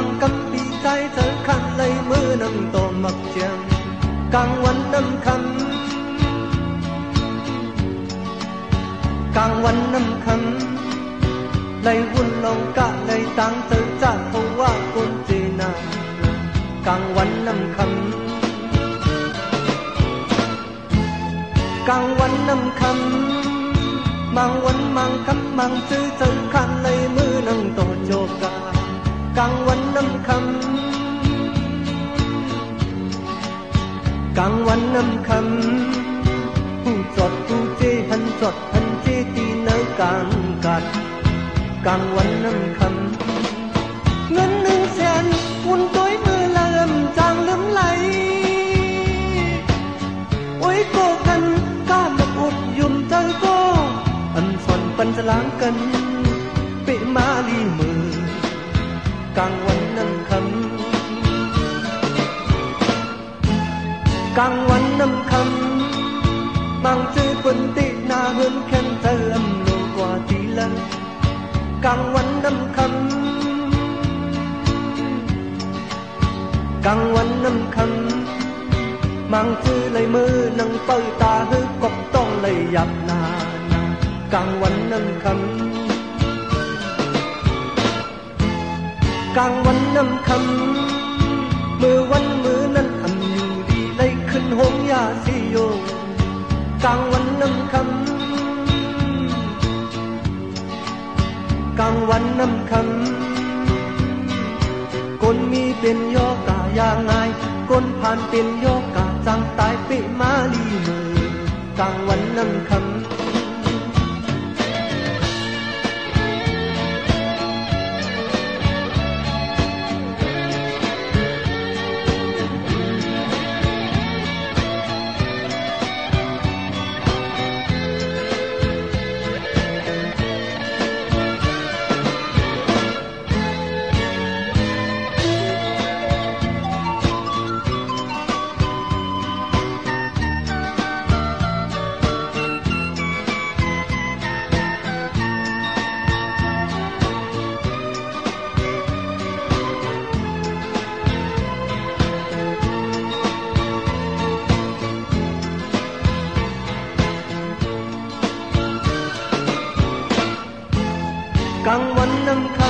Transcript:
mang cắm bị trái thở khăn lấy mưa nằm tổ mặc chàng càngวันnămคำกลางวันน้ำคำไล่วุ่นลองกะไล่ตังเธอจากเขาว่าคนเจนากลางวันน้ำคำกลางวันน้ำคำบางวันบางคำบางซื้อเธอขันไล่มือนั่งโตโจกากลางวันน้ำคำกลางวันน้ำคำผู้จดผู้เจหันจดหันเจตีเนื้อกลางกัดกลางวันน้ำคำเงิน100,000หุ่นต้อยมือเริ่มจางลืมไหลโอ้ยโกกันกล้ามาอุดยุ่มเธอโกอันสอนปันจะล้างกันเปะมาลีมือกลางวันน้ำคำกลางวันน้ำคำบางจื้อปุ่นติหน้าเหินแค้นเธออำโลกว่าทีละกลางวันน้ำคำกลางวันน้ำคำบางจื้อเลยมือนั่งเปิดตาหือกบต้องเลยหยับนากลางวันน้ำคำกลางวันน้ำคำมือวันมือนั้นอันอยู่ดีเลยขึ้นหงยาสิโยกลางวันน้ำคำกลางวันน้ำคำคนมีเป็นโยกาอย่างไงคนผ่านเป็นโยกาจังตายเปะมาลีมือกลางวันน้ำคำกลางวันน้ำคำ